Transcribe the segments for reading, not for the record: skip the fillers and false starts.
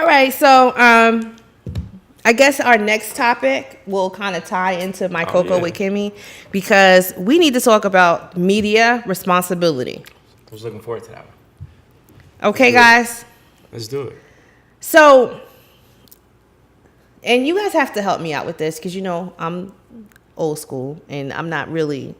All right, so I guess our next topic will kind of tie into my Coco with Kimmy because we need to talk about media responsibility. I was looking forward to that one. Okay, guys? Let's do it. So, and you guys have to help me out with this because, I'm old school and I'm not really,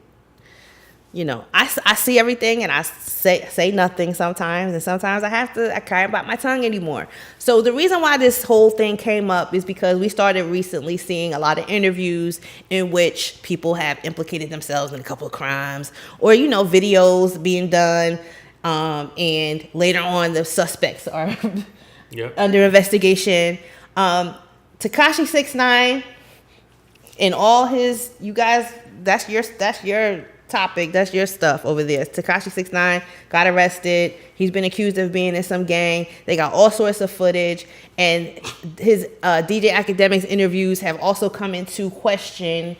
I see everything and I say nothing sometimes, and sometimes I can't bite my tongue anymore. So the reason why this whole thing came up is because we started recently seeing a lot of interviews in which people have implicated themselves in a couple of crimes or, videos being done, and later on the suspects are under investigation. Tekashi 6ix9ine and all his, you guys, that's your topic, that's your stuff over there. Tekashi 6ix9ine got arrested. He's been accused of being in some gang. They got all sorts of footage, and his DJ Academics interviews have also come into question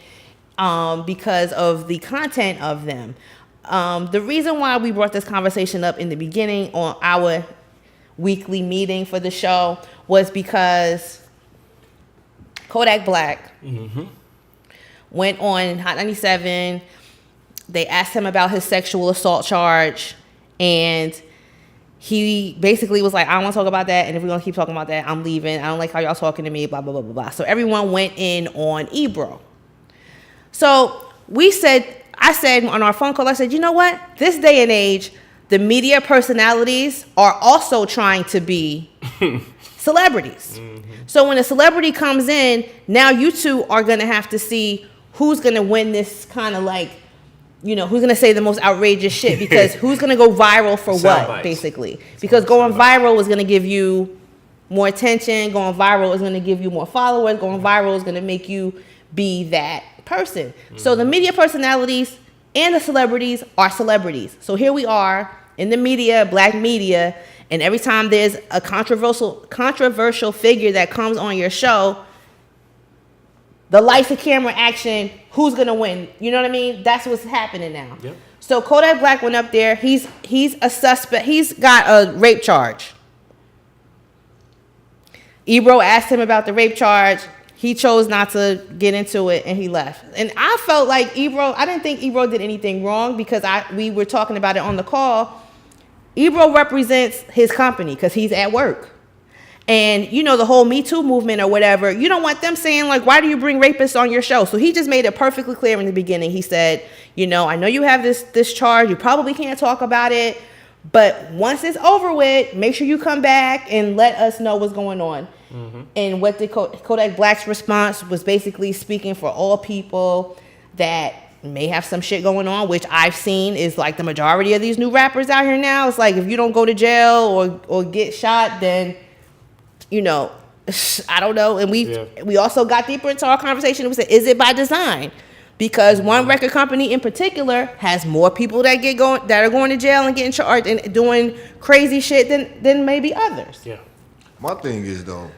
because of the content of them. The reason why we brought this conversation up in the beginning on our weekly meeting for the show was because Kodak Black went on Hot 97. They asked him about his sexual assault charge, and he basically was like, I don't want to talk about that, and if we're going to keep talking about that, I'm leaving. I don't like how y'all talking to me, blah, blah, blah, blah, blah. So everyone went in on Ebro. So I said on our phone call, I said, you know what? This day and age, the media personalities are also trying to be celebrities. So when a celebrity comes in, now you two are going to have to see who's going to win this kind of like, who's going to say the most outrageous shit, because who's going to go viral for what, bites. Basically. Because going viral is going to give you more attention. Going viral is going to give you more followers. Going viral is going to make you be that person. So the media personalities and the celebrities are celebrities. So here we are in the media, black media, and every time there's a controversial figure that comes on your show, the lights, the camera, action, who's gonna win? You know what I mean? That's what's happening now. Yep. So Kodak Black went up there. He's a suspect. He's got a rape charge. Ebro asked him about the rape charge. He chose not to get into it, and he left. And I felt like I didn't think Ebro did anything wrong, because we were talking about it on the call. Ebro represents his company because he's at work. And, the whole Me Too movement or whatever, you don't want them saying, like, why do you bring rapists on your show? So he just made it perfectly clear in the beginning. He said, I know you have this charge. You probably can't talk about it. But once it's over with, make sure you come back and let us know what's going on. And what the Kodak Black's response was basically speaking for all people that may have some shit going on, which I've seen is like the majority of these new rappers out here now. It's like, if you don't go to jail or get shot, then I don't know. And we also got deeper into our conversation. We said, is it by design? Because one record company in particular has more people that are going to jail and getting charged and doing crazy shit than maybe others. Yeah. My thing is, though,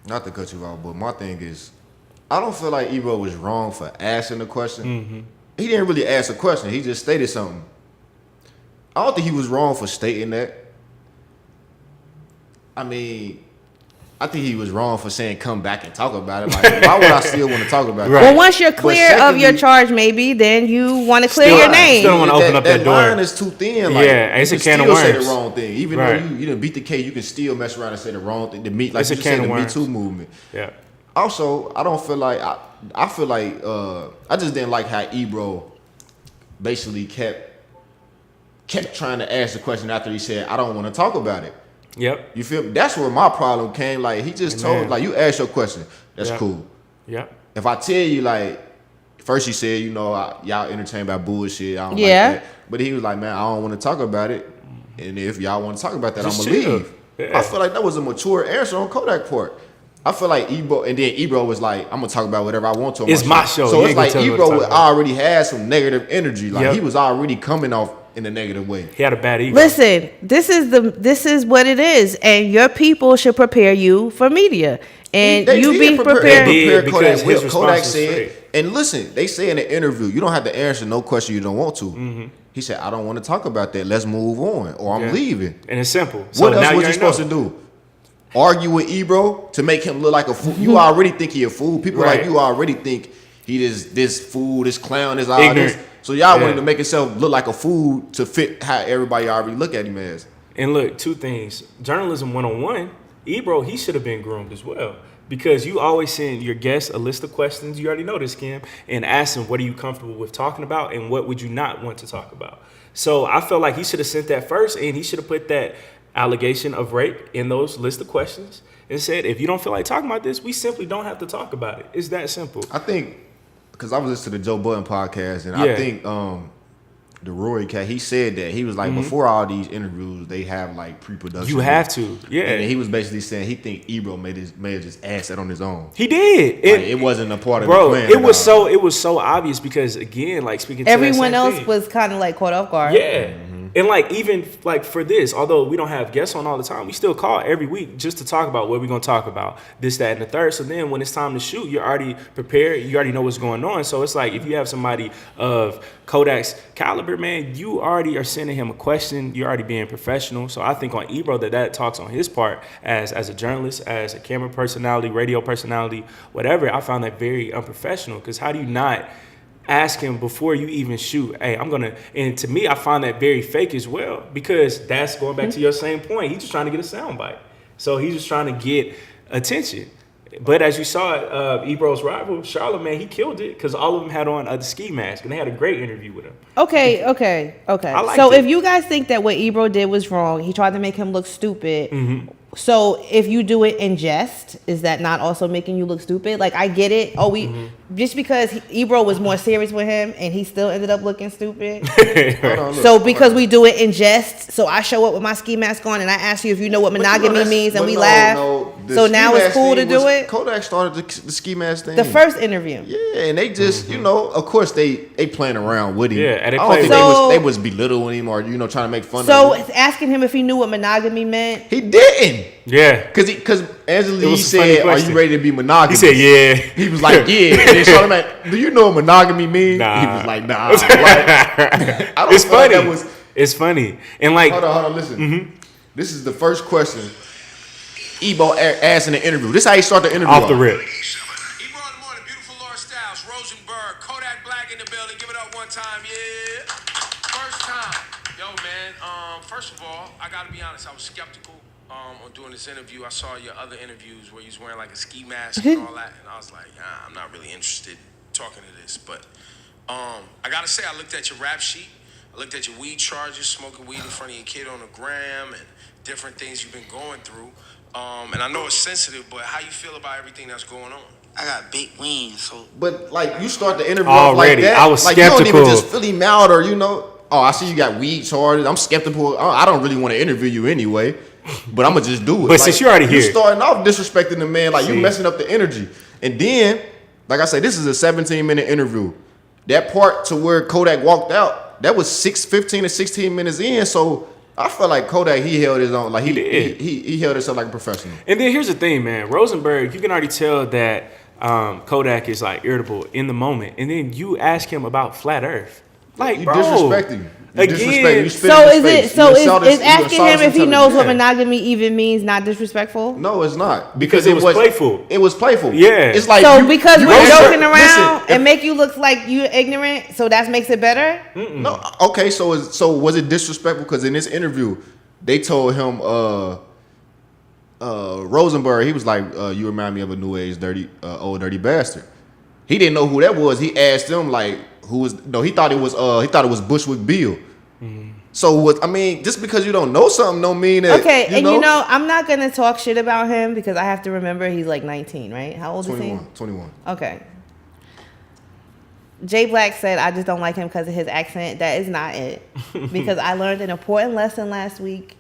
not to cut you off, but my thing is, I don't feel like Ebro was wrong for asking the question. He didn't really ask a question. He just stated something. I don't think he was wrong for stating that. I mean, I think he was wrong for saying come back and talk about it. Like, why would I still want to talk about it? Well, once you're clear of your charge, maybe, then you want to clear your name. Still don't want to open up that door. That line is too thin. Like, it's a can of worms. You can still say the wrong thing. Even though you didn't beat the case, you can still mess around and say the wrong thing. Like you said, the Me Too movement. Yeah. Also, I don't feel like I feel like I just didn't like how Ebro basically kept trying to ask the question after he said, I don't want to talk about it. Yep. You feel me? That's where my problem came. Like, he just told, like, you asked your question. That's cool. Yep. If I tell you, like, first he said, y'all entertained by bullshit. I don't like that. But he was like, man, I don't want to talk about it. And if y'all want to talk about that, I'm going to leave. Yeah. I feel like that was a mature answer on Kodak part. I feel like Ebro, and then Ebro was like, I'm going to talk about whatever I want to. It's my show. So it's like Ebro already had some negative energy. Like, he was already coming off in a negative way. He had a bad ego. Listen, this is what it is, and your people should prepare you for media, and you be prepared. Kodak, Kodak said, and listen, they say in the interview, you don't have to answer no question you don't want to. He said, I don't want to talk about that. Let's move on, or I'm leaving. And it's simple. So what else was you supposed to do? argue with Ebro to make him look like a fool. You already think he a fool. People like you already think he is this fool, this clown, this all ignorant. this. So y'all wanted to make himself look like a fool to fit how everybody already look at him as. And look, two things. Journalism 101, Ebro, he should have been groomed as well. Because you always send your guests a list of questions, you already know this, Kim, and ask them what are you comfortable with talking about and what would you not want to talk about. So I felt like he should have sent that first, and he should have put that allegation of rape in those list of questions and said, if you don't feel like talking about this, we simply don't have to talk about it. It's that simple. I think, because I was listening to the Joe Budden podcast, and I think the Rory cat, he said that he was like, before all these interviews, they have like pre-production. You have to, yeah. And he was basically saying he think Ebro may have just asked that on his own. He did. It wasn't a part of the plan. It was so obvious because again, like speaking to everyone else was kind of like caught off guard. Yeah. And like even like for this, although we don't have guests on all the time, we still call every week just to talk about what we're gonna talk about, this, that, and the third. So then when it's time to shoot, you're already prepared. You already know what's going on. So it's like if you have somebody of Kodak's caliber, man, you already are sending him a question. You're already being professional. So I think on Ebro that talks on his part as a journalist, as a camera personality, radio personality, whatever. I found that very unprofessional because how do you not ask him before you even shoot, hey, and to me, I find that very fake as well, because that's going back to your same point. He's just trying to get a soundbite. So he's just trying to get attention. But as you saw, Ebro's rival, Charlamagne, he killed it because all of them had on the ski mask, and they had a great interview with him. Okay. So if you guys think that what Ebro did was wrong, he tried to make him look stupid. Mm-hmm. So if you do it in jest, is that not also making you look stupid? Like, I get it. Just because Ebro was more serious with him and he still ended up looking stupid. So because we do it in jest, so I show up with my ski mask on and I ask you if you know what monogamy means and we laugh. So now it's cool to do it? Kodak started the ski mask thing. The first interview. Yeah, and they just, of course they playing around with him. Yeah, and I don't think they was belittling him or, trying to make fun of him. So asking him if he knew what monogamy meant. He didn't. Yeah. Because Angela said, are you ready to be monogamous? He said, yeah. He was like, yeah. And then Charlamagne, do you know what monogamy means? Nah. He was like, nah. It's funny. Like it's funny. And like, hold on, listen. Mm-hmm. This is the first question Ebro asked in the interview. This is how he started the interview off the rip. Ebro in the morning, beautiful Laura Styles, Rosenberg, Kodak Black in the building. Give it up one time, yeah. First time. Yo, man, first of all, I gotta be honest, I was skeptical on doing this interview. I saw your other interviews where you was wearing like a ski mask and all that, and I was like, I'm not really interested in talking to this. But I gotta say, I looked at your rap sheet, I looked at your weed charges, smoking weed in front of your kid on the gram, and different things you've been going through. And I know it's sensitive, but how you feel about everything that's going on? I got big wins, so. But like you start the interview already like that, I was like skeptical. You don't even just fill him out, or oh, I see you got weed charges. I'm skeptical. I don't really want to interview you anyway, but I'm gonna just do it. But since you're already here, you starting off disrespecting the man, like you messing up the energy. And then, like I said, this is a 17-minute interview. That part to where Kodak walked out, that was 15 to 16 minutes in. So I felt like Kodak, he held his own. Like he did. He held himself like a professional. And then here's the thing, man. Rosenberg, you can already tell that Kodak is like irritable in the moment, and then you ask him about flat Earth. Like, you bro, disrespect him. Again, so is asking him if he knows what monogamy even means not disrespectful? No, it's not because it was playful. It was playful. Yeah, it's like so because we're joking around and make you look like you're ignorant, so that makes it better. No, okay. So was it disrespectful? Because in this interview, they told him Rosenberg. He was like, "You remind me of a new age old dirty bastard." He didn't know who that was. He asked them like, "Who was?" No, he thought it was Bushwick Bill. Mm-hmm. So just because you don't know something don't mean that. Okay, I'm not gonna talk shit about him because I have to remember he's like 19, right? How old is he? 21. Okay. Jay Black said, "I just don't like him because of his accent." That is not it, because I learned an important lesson last week,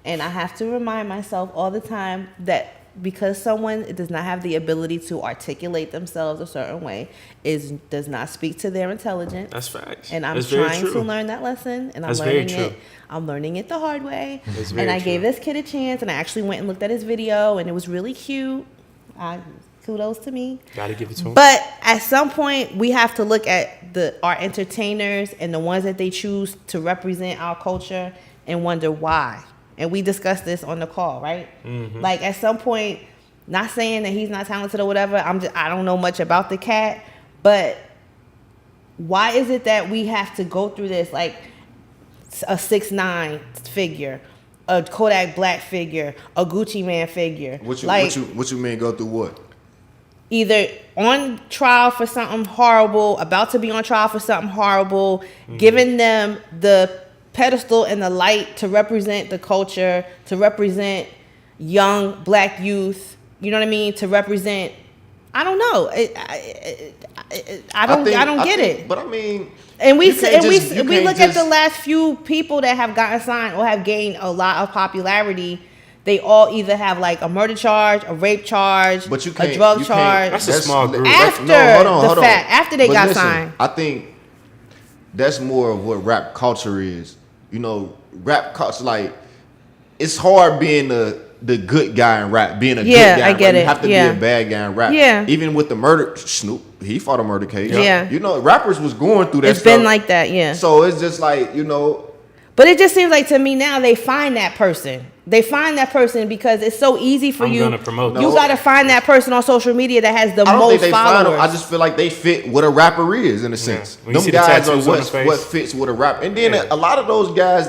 and I have to remind myself all the time that because someone does not have the ability to articulate themselves a certain way, does not speak to their intelligence. That's facts. And I'm trying to learn that lesson, and I'm learning it the hard way. And I gave this kid a chance, and I actually went and looked at his video, and it was really cute. Kudos to me. Gotta give it to him. But at some point, we have to look at our entertainers and the ones that they choose to represent our culture and wonder why. and we discussed this on the call, right? Mm-hmm. Like at some point, not saying that he's not talented or whatever. I don't know much about the cat, but why is it that we have to go through this? Like a 6ix9ine figure, a Kodak Black figure, a Gucci Man figure. What you mean go through what? Either on trial for something horrible, about to be on trial for something horrible, giving them the pedestal and the light to represent the culture, to represent young black youth, you know what I mean? To represent, I don't know. I don't get it. But I mean, and we look at the last few people that have gotten signed or have gained a lot of popularity. They all either have like a murder charge, a rape charge, a drug charge. That's a small group. After they got signed. I think that's more of what rap culture is. You know, rap culture, like, it's hard being the good guy in rap, being a good guy. I get it. You have to be a bad guy in rap. Yeah. Even with the murder, Snoop, he fought a murder case. Yeah. You know, rappers was going through that stuff. It's been like that, yeah. So it's just like, you know. But it just seems like to me now they find that person. They find that person because it's so easy for you. Gonna promote you got to find that person on social media that has the most followers. Find them. I just feel like they fit what a rapper is in a sense. Them guys are what fits what a rapper. And then a lot of those guys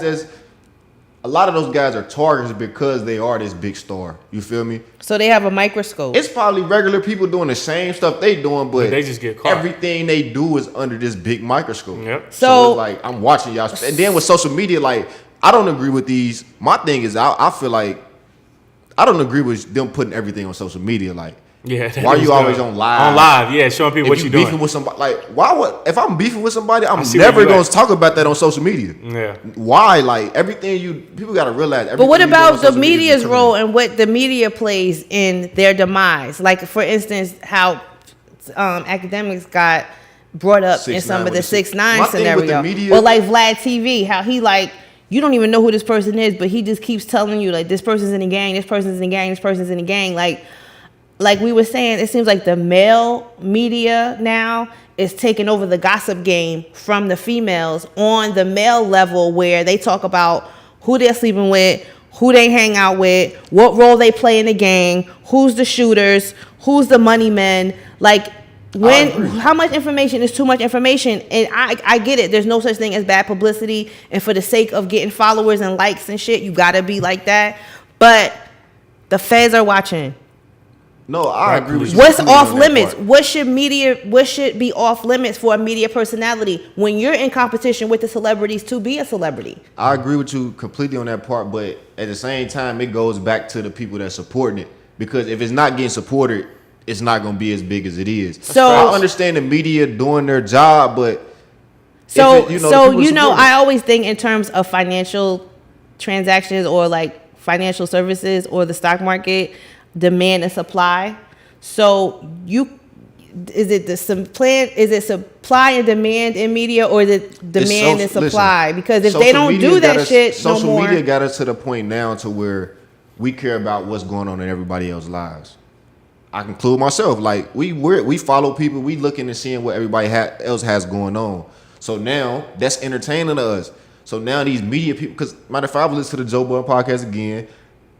are targets because they are this big star. You feel me? So they have a microscope. It's probably regular people doing the same stuff they doing, but they just get caught. Everything they do is under this big microscope. Yep. So it's like I'm watching y'all. And then with social media, like, I don't agree with these. My thing is I feel like I don't agree with them putting everything on social media. Like, why are you always on live? On live, yeah, showing people what you're doing. Beefing with somebody, like, if I'm beefing with somebody, I'm never gonna talk about that on social media. Yeah. Why? Like, people gotta realize. But what about the media's role and what the media plays in their demise? Like, for instance, how academics got brought up in some of the 6ix9ine scenario, or like Vlad TV, how he like. You don't even know who this person is, but he just keeps telling you, like, this person's in a gang, this person's in a gang, this person's in a gang. Like we were saying, it seems like the male media now is taking over the gossip game from the females on the male level, where they talk about who they're sleeping with, who they hang out with, what role they play in the gang, who's the shooters, who's the money men. Like, how much information is too much information? And I get it. There's no such thing as bad publicity. And for the sake of getting followers and likes and shit, you gotta be like that. But the feds are watching. No, I agree with you. What's off limits? What should be off limits for a media personality when you're in competition with the celebrities to be a celebrity? I agree with you completely on that part, but at the same time, it goes back to the people that's supporting it. Because if it's not getting supported, it's not going to be as big as it is. So I understand the media doing their job, but I always think in terms of financial transactions or like financial services or the stock market, demand and supply. So is it supply and demand in media, or is it demand and supply? Because if they don't do that shit no more. Social media got us to the point now to where we care about what's going on in everybody else's lives. I can include myself. Like, we follow people. We looking and seeing what everybody else has going on. So now that's entertaining to us. So now these media people, because matter of fact, I was listening to the Joe Budden podcast again,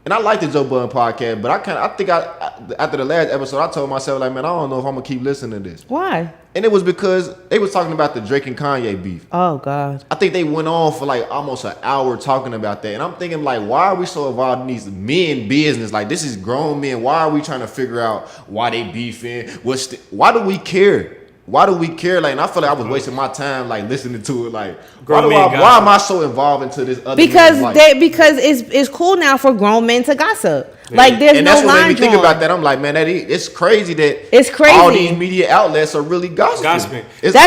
and I like the Joe Budden podcast, but I think after the last episode, I told myself, like, man, I don't know if I'm gonna keep listening to this. Why? And it was because they was talking about the Drake and Kanye beef. Oh God. I think they went on for like almost an hour talking about that. And I'm thinking, like, why are we so involved in these men business? Like, this is grown men. Why are we trying to figure out why they beefing? Why do we care? Why do we care? Like, and I feel like I was wasting my time, like, listening to it. Like, why am I so involved into this other because it's cool now for grown men to gossip. Yeah. Like, there's and no line. And that's what made me think about that. I'm like, man, it's crazy that all these media outlets are really gossiping. That's it.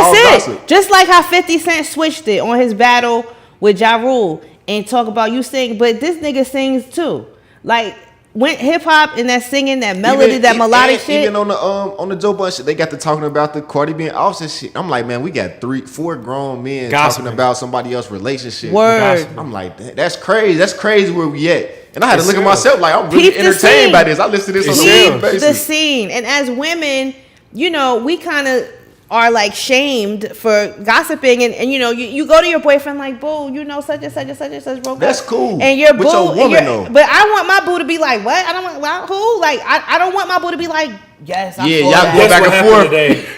Gossip. Just like how 50 Cent switched it on his battle with Ja Rule and talk about you sing, but this nigga sings too. Like, when hip hop and that singing, that melody, that melodic shit. Even on the Joe Budden shit, they got to talking about the Cardi being Offset shit. I'm like, man, we got 3-4 grown men talking about somebody else's relationship. Word. I'm like, that's crazy. That's crazy where we at. And I had to look at myself like, I'm really entertained by this. I listen to this on a daily basis. The scene. And as women, you know, we kind of are like shamed for gossiping, and you know, you go to your boyfriend like, boo, you know, such and such and such and such broke up. That's cool. And your But boo, your woman, though. but I want my boo to be like, what? I don't want, well, who? Like, I don't want my boo to be like, yes, I saw y'all that. go back and forth.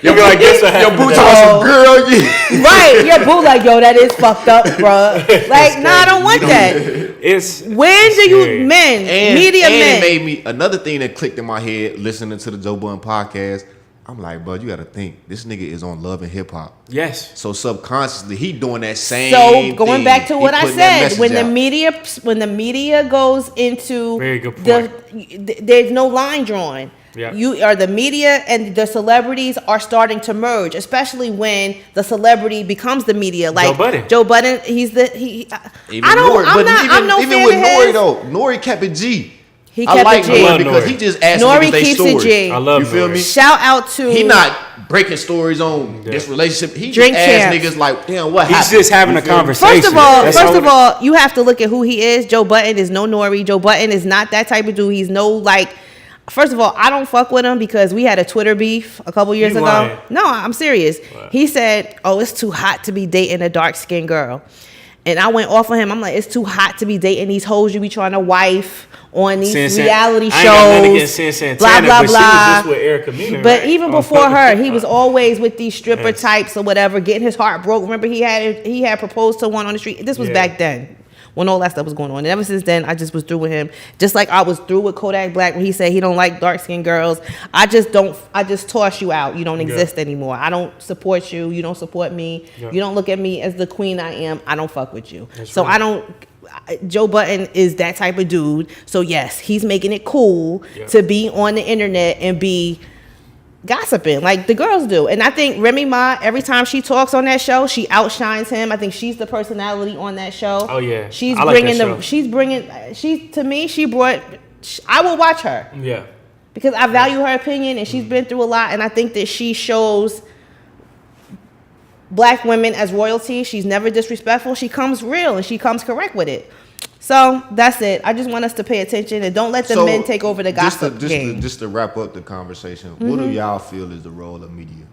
You'll be like, your boo talking some girl. Yeah. Right, your boo like, yo, that is fucked up, bro. Like, nah, I don't want that. When do you media men? It made me another thing that clicked in my head listening to the Joe Budden podcast. I'm like, bud, you got to think this nigga is on Love and Hip Hop. Yes. So subconsciously, he doing that same. So going thing. back to what I said, when out. the media goes into very good point. There's no line drawn. Yeah. You are the media and the celebrities are starting to merge, especially when the celebrity becomes the media. Like Joe Budden, I'm no even fan with of Nori his. Though, Nori kept it G. He kept it G. Nori because he just asked Nori niggas they keeps stories. it G. I love you feel Nori. me? Shout out to he not breaking stories on this relationship. He Drink just asked champs. niggas like, damn, what happened? He's just having a conversation. First of all, you have to look at who he is. Joe Budden is no Nori. Joe Budden is not that type of dude. He's no like. First of all, I don't fuck with him because we had a Twitter beef a couple years ago. Lying. No, I'm serious. What? He said, "Oh, it's too hot to be dating a dark skinned girl," and I went off on him. I'm like, "It's too hot to be dating these hoes you be trying to wife on these reality shows." I ain't got nothing against Santana, blah blah but blah. She was just with Erica Mena, but right? even before her, he was always with these stripper types or whatever, getting his heart broke. Remember, he had proposed to one on the street. This was back then, when all that stuff was going on. And ever since then, I just was through with him. Just like I was through with Kodak Black when he said he don't like dark-skinned girls. I just toss you out. You don't exist anymore. I don't support you. You don't support me. You don't look at me as the queen I am. I don't fuck with you. That's so right. I don't... Joe Budden is that type of dude. So yes, he's making it cool to be on the internet and be gossiping like the girls do. And I think Remy Ma, every time she talks on that show, she outshines him. I think she's the personality on that show. Oh yeah, she's I bringing like that show. She brought. I will watch her. Yeah, because I value her opinion and she's been through a lot. And I think that she shows black women as royalty. She's never disrespectful. She comes real and she comes correct with it. So that's it. I just want us to pay attention and don't let the men take over the gossip game. Just to wrap up the conversation, what do y'all feel is the role of media?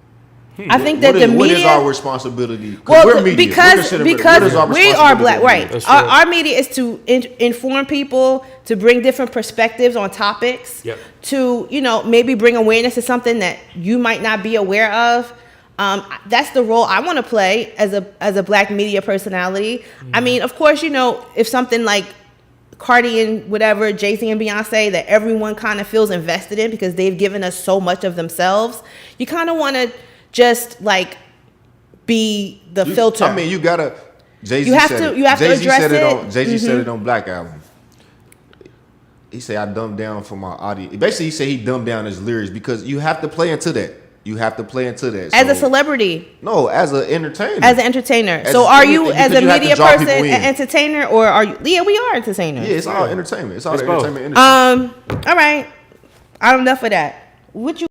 I think that the media. What is our responsibility? Well, we're media. because we are black, right? Our media is to inform people, to bring different perspectives on topics, to maybe bring awareness to something that you might not be aware of. That's the role I want to play as a black media personality. Mm-hmm. I mean, of course, if something like Cardi and whatever, Jay-Z and Beyonce that everyone kind of feels invested in because they've given us so much of themselves, you kind of want to just like be the filter. I mean, you gotta. Jay-Z you have said to. it. You have Jay-Z to address said it. Jay-Z said it on Black Album. He said, "I dumbed down for my audience." Basically, he said he dumbed down his lyrics because you have to play into that. You have to play into that. As a celebrity. No, as an entertainer. As an entertainer. So are you, as a media person, an entertainer, or are you? Yeah, we are entertainers. Yeah, it's all entertainment. It's all the entertainment industry. All right. I don't enough of that. What you?